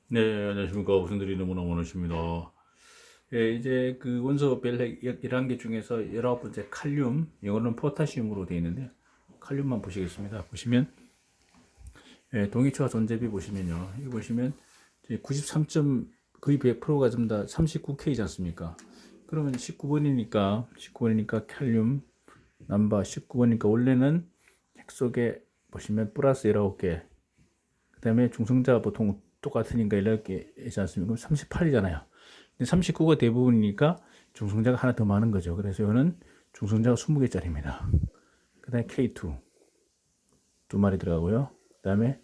네, 안녕하십니까. 우선들이 너무나 원하십니다. 예, 이제 그 원소 별 11개 중에서 19번째 칼륨, 이거는 포타시움으로 되어 있는데, 칼륨만 보시겠습니다. 보시면, 예, 동위치화 존재비 보시면요. 여기 보시면, 93점, 거의 100%가 전부 다 39K지 않습니까? 그러면 19번이니까 칼륨, 남바 19번이니까 원래는 핵 속에 보시면 플러스 19개, 그 다음에 중성자 보통 똑같으니까 이렇게 있지 않습니까? 그럼 38이잖아요. 근데 39가 대부분이니까 중성자가 하나 더 많은 거죠. 그래서 이거는 중성자가 20개짜리입니다. 그 다음에 K2 두 마리 들어가고요. 그 다음에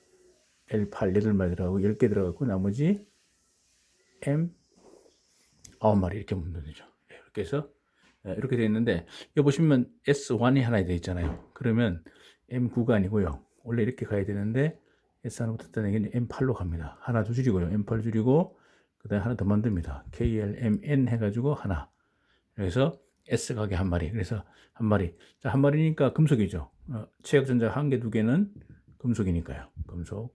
L8 8마리 들어가고 10개 들어가고 나머지 M 9마리 이렇게 보면 되죠. 이렇게 해서 이렇게 되어 있는데 여기 보시면 S1이 하나 되어 있잖아요. 그러면 M9가 아니고요. 원래 이렇게 가야 되는데 S 하나 붙었다는 얘기는 M8로 갑니다. 하나 더 줄이고요. M8 줄이고 그 다음에 하나 더 만듭니다. KLMN 해가지고 하나. 그래서 S 가게 한 마리. 그래서 한 마리. 자, 한 마리니까 금속이죠. 최약전자 한 개, 두 개는 금속이니까요. 금속.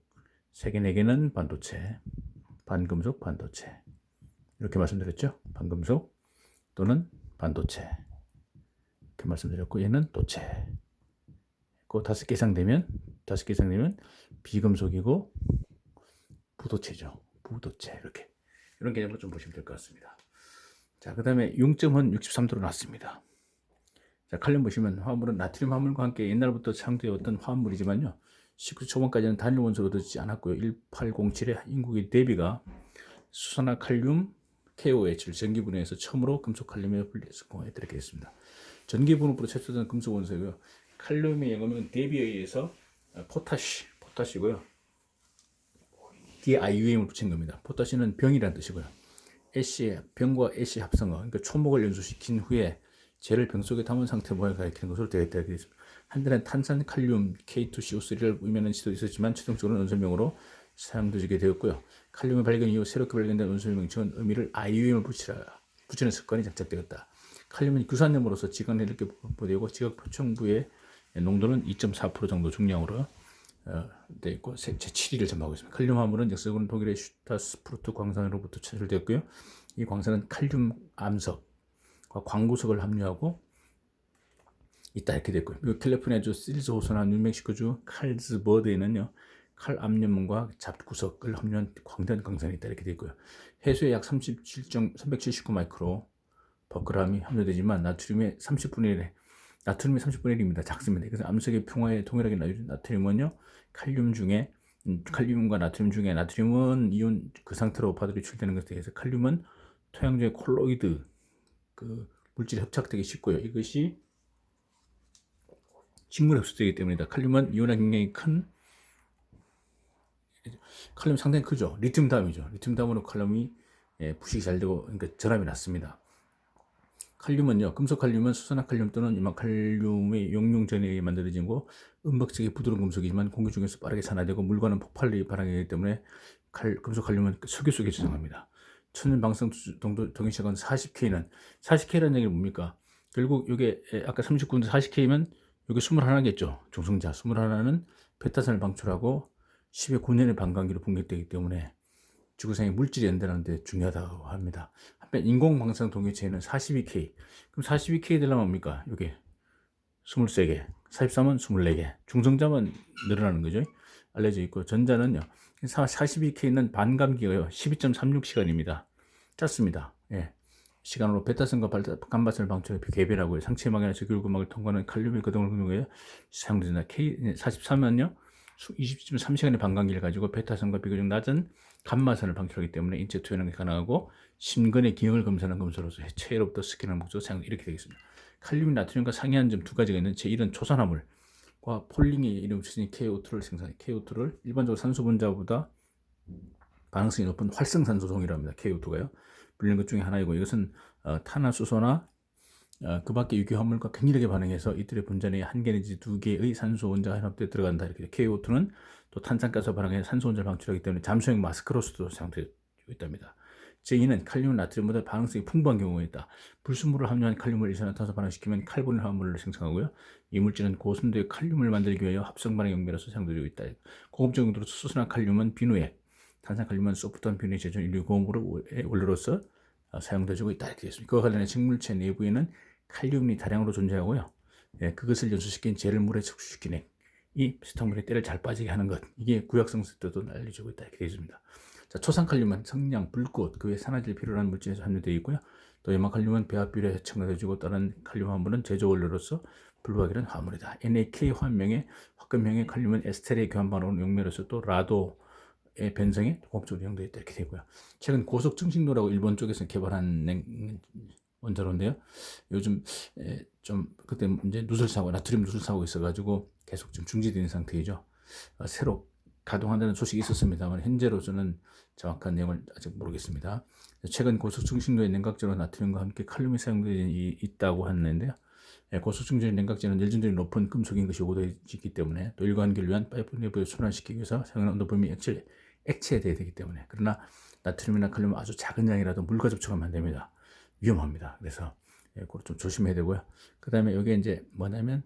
세 개, 네 개는 반도체. 반금속, 반도체. 이렇게 말씀드렸죠. 반금속 또는 반도체. 이렇게 말씀드렸고, 얘는 도체. 그 다섯 개 이상 되면 비금속이고 부도체죠. 부도체. 이렇게. 이런 개념으로 좀 보시면 될 것 같습니다. 자, 그 다음에 융점은 63도로 났습니다. 자, 칼륨 보시면 화합물은 나트륨 화합물과 함께 옛날부터 창조해왔던 화합물이지만요. 19 초반까지는 단일 원소로 얻지 않았고요. 1807의 인국의 대비가 수산화 칼륨 KOH를 전기분해해서 처음으로 금속 칼륨에 분리해서 성공했다 이렇게 했습니다. 전기분해로 채취된 금속 원소이고요. 칼륨의 영어는 대비에 의해서 포타시고요. 뒤에 IUM을 붙인 겁니다. 포타시는 병이라는 뜻이고요. 애쉬, 병과 애쉬 합성어, 그러니까 초목을 연소시킨 후에 젤을 병 속에 담은 상태 모양을 가리키는 것으로 되어 있다. 한때는 탄산 칼륨 K2CO3를 의미하는 시도 있었지만 최종적으로는 원소명으로 사용되게 되었고요. 칼륨의 발견 이후 새롭게 발견된 원소의 명칭은 의미를 IUM을 붙이는 습관이 장착되었다. 칼륨은 규산염으로서 지각에 이렇게 보되고 지각 표층부의 농도는 2.4% 정도 중량으로 되어 있고 제7위를 점하고 있습니다. 칼륨 화물은 역사적으로 독일의 슈타스푸르트 광산으로부터 채굴되었고요. 이 광산은 칼륨 암석과 광구석을 함유하고 있다 이렇게 됐고요. 그리고 캘리포니아주 실즈 호수나 뉴멕시코주 칼즈버드에는요 칼 암염과 잡구석을 함유한 광대한 광산이 있다 이렇게 됐고요. 해수에 약 379 마이크로 버그람이 함유되지만 나트륨의 30분의 1에 나트륨이 30분의 1입니다. 작습니다. 그래서 암석의 평화에 동일하게 나트륨은요 칼륨과 나트륨 중에 나트륨은 이온 그 상태로 바들이 출되는 것에 대해서 칼륨은 토양중의 콜로이드 그 물질이 협착되기 쉽고요. 이것이 식물에 흡수되기 때문이다. 칼륨은 이온화 굉장히 큰 칼륨 상당히 크죠. 리튬 다음이죠. 리튬 다음으로 칼륨이 부식이 잘 되고 그러니까 전압이 낮습니다. 칼륨은요, 금속 칼륨은 수산화 칼륨 또는 유막칼륨의 용융전에 의해 만들어지고 은박지게 부드러운 금속이지만 공기 중에서 빠르게 산화되고 물과는 폭발이 발생하기 때문에 금속 칼륨은 석유 속에 저장합니다. 천연 방사능 동위시간 40K라는 얘기는 뭡니까? 결국 이게 아까 39인데 40K면 이게 21겠죠. 중성자 21는 베타산을 방출하고 10의 고년의 반감기로 분격되기 때문에 지구상의 물질이 연대하는데 중요하다고 합니다. 한편 인공방사능 동위체는 42K. 그럼 42K 되려면 뭡니까? 이게 23개, 43은 24개. 중성자만 늘어나는 거죠. 알려져 있고 전자는요. 42K는 반감기가요. 12.36시간입니다. 짧습니다. 예. 시간으로 베타선과 감바선을 방출해 개별하고요. 상체막이나 저결구막을 통과하는 칼륨의 거동을 근육에 사용된다. K43은요. 20.3시간의 반감기를 가지고 베타선과 비교적 낮은 감마선을 방출하기 때문에 인체 투여하는 게 가능하고 심근의 기형을 검사하는 검사로서 해체로부터 스캔하는 목적으로 사용 이렇게 되겠습니다. 칼륨이 나트륨과 상이한 점 두 가지가 있는 제1은 초산화물과 폴링의 이름 붙인 KO2를 생산해 KO2를 일반적으로 산소 분자보다 반응성이 높은 활성산소종이라고 합니다. KO2가요. 불리는 것 중에 하나이고 이것은 탄화수소나 그 밖에 유기화합물과 격렬하게 반응해서 이들의 분자 내에 한 개 내지 두 개의 산소 원자가 혼합되어 들어간다. 이렇게 KO2는 또 탄산가스와 반응해 산소 원자를 방출하기 때문에 잠수용 마스크로서도 사용되고 있답니다. 제2는 칼륨, 나트륨보다 반응성이 풍부한 경우가 있다. 불순물을 함유한 칼륨을 일산화탄소 반응시키면 칼보닐 화합물을 생성하고요. 이 물질은 고순도의 칼륨을 만들기 위하여 합성 반응 용매로서 사용되고 있다. 고급적 용도로 수순화 칼륨은 비누액, 탄산칼륨은 소프트한 변이 제조 인류공업의 원료로서 사용되어지고 있다 이렇게 되어 있습니다. 그와 관련해 식물체 내부에는 칼륨이 다량으로 존재하고요. 그것을 연소시킨 젤을 물에 척수시키는 이 세탁물의 때를 잘 빠지게 하는 것, 이게 구약성세도도 알려주고 있다 이렇게 되어 있습니다. 자, 초산칼륨은 성냥, 불꽃, 그 외 산화제를 필요로 하는 물질에서 함유되어 있고요. 또 염화칼륨은 배합비례 첨가되어지고 다른 칼륨 화물은 제조 원료로서 불구하기는 화물이다. NaK 화합명의 화금형의 칼륨은 에스테르의 교환반응으로 용매로서 또 라도의 변성에 공적으로 이용되어 있다 이렇게 되고요. 최근 고속증식로라고 일본 쪽에서 개발한 원자로인데요. 요즘 좀 그때 이제 누설사고, 나트륨 누설사고 있어가지고 계속 좀 중지된 상태이죠. 새로 가동한다는 소식이 있었습니다만 현재로서는 정확한 내용을 아직 모르겠습니다. 최근 고속증식로의 냉각제로 나트륨과 함께 칼륨이 사용되어 있다고 하는데요. 고속증식 냉각제는 열전율이 높은 금속인 것이 요구되기 때문에 또 일관기를 위한 파이프 내부에 순환시키기 위해서 사용하는 온도범위 액체에 되어야 되기 때문에, 그러나 나트륨이나 칼륨은 아주 작은 양이라도 물과 접촉하면 안 됩니다. 위험합니다. 그래서 그걸 좀 조심해야 되고요. 그 다음에 여기 이제 뭐냐면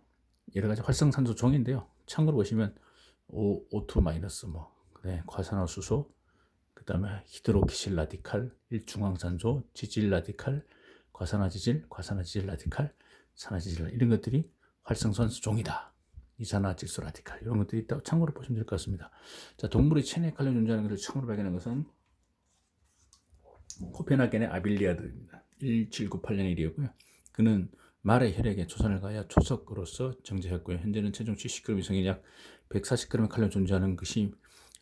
여러 가지 활성산소 종인데요. 참고로 보시면 O2 마이너스 그다음에 과산화수소, 그 다음에 히드로키실 라디칼, 일중황산소, 지질 라디칼, 과산화지질 라디칼, 산화지질 이런 것들이 활성산소 종이다. 이산화질소 라디칼 이런 것들이 있다고 참고로 보시면 될 것 같습니다. 자, 동물의 체내에 칼륨 존재하는 것을 처음으로 발견한 것은 코펜하겐의 아빌리아드입니다. 1798년의 일이었고요. 그는 말의 혈액에 초산을 가하여 초석으로서 정제했고요. 현재는 체중 70g 이상의 약 140g의 칼륨 존재하는 것이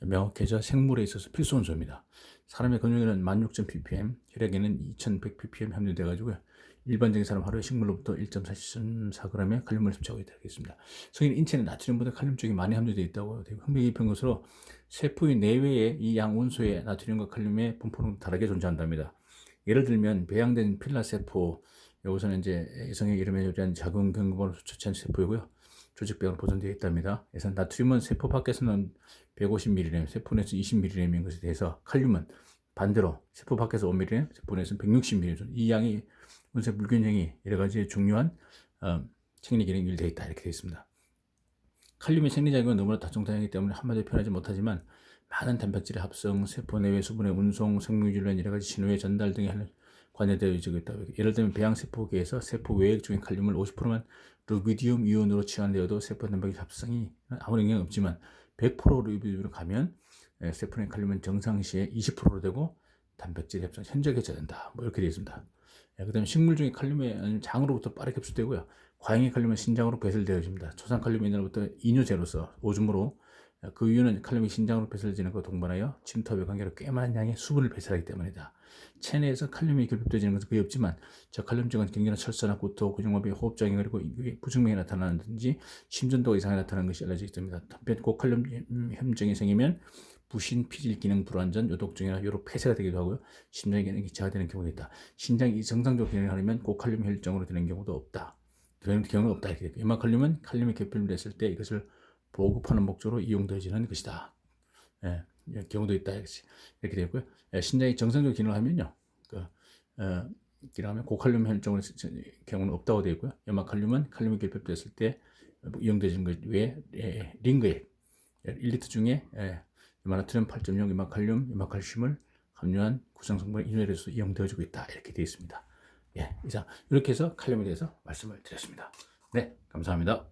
명확해져 생물에 있어서 필수 원소입니다. 사람의 근육에는 16,000ppm, 혈액에는 2,100ppm 함유되어 가지고요. 일반적인 사람 하루에 식물로부터 1.44g의 칼륨을 섭취하고 있다고 했습니다. 성인 인체는 나트륨보다 칼륨 쪽이 많이 함유되어 있다고 흥미가 깊은 것으로 세포의 내외에 이 양 원소의 나트륨과 칼륨의 분포는 다르게 존재한답니다. 예를 들면 배양된 필라 세포, 여기서는 이제 여성의 이름에 요리한 작은 경구번호 초치한 세포이고요. 조직배양으로 보존되어 있답니다. 그래서 나트륨은 세포 밖에서는 150mg, 세포 내에서 20mg인 것에 대해서 칼륨은 반대로 세포 밖에서 5mg, 세포 내에서는 160mg. 이 양이 원소의 물균형이 여러 가지 중요한 생리 기능이 일되어 있다 이렇게 되어 있습니다. 칼륨의 생리작용은 너무나 다종다양하기 때문에 한마디로 표현하지 못하지만 많은 단백질의 합성, 세포 내외 수분의 운송, 생육질환 여러 가지 신호의 전달 등에 관여되어 있다. 예를 들면 배양세포계에서 세포 외액 중에 칼륨을 50%만 루비디움 이온으로 치환되어도 세포 단백질 합성이 아무런 영향이 없지만 100% 루비디움으로 가면 세포 내 칼륨은 정상시에 20%로 되고 단백질 합성 현저하게 저된다. 이렇게 되어 있습니다. 그 다음에 식물 중에 칼륨이 장으로부터 빠르게 흡수되고요. 과잉의 칼륨은 신장으로 배설되어집니다. 초산칼륨이 이날부터 이뇨제로서 오줌으로 그 이유는 칼륨이 신장으로 배설되는 것과 동반하여 침투압의 관계로 꽤 많은 양의 수분을 배설하기 때문이다. 체내에서 칼륨이 결핍되어지는 것은 거의 없지만 저칼륨증은 경련한 철사나 구토, 구정마비, 호흡장애 그리고 부증명이 나타나는지 심전도가 이상하게 나타나는 것이 알려져 있습니다. 한편 고칼륨 혐증이 생기면 부신, 피질 기능 불완전, 요독증이나 요로 폐쇄가 되기도 하고요. 심장 기능이 저하되는 경우도 있다. 신장이 정상적으로 기능하려면 고칼륨 혈증으로 되는 경우도 없다. 그런 경우는 없다. 염화칼륨은 칼륨이 결핍됐을 때 이것을 보급하는 목적으로 이용되어지는 것이다. 경우도 있다. 이렇게 되고요. 신장이 정상적으로 기능을 하면요. 기능하면 고칼륨 혈증의 경우는 없다고 되어 있고요. 염화칼륨은 칼륨이 결핍됐을 때 이용되어지는 것 외에 링거액 1리터 중에 나트륨 8.0, 염화칼륨, 염화칼슘을 함유한 구성성분의 인후에서 이용되어지고 있다. 이렇게 되어 있습니다. 이상 이렇게 해서 칼륨에 대해서 말씀을 드렸습니다. 네, 감사합니다.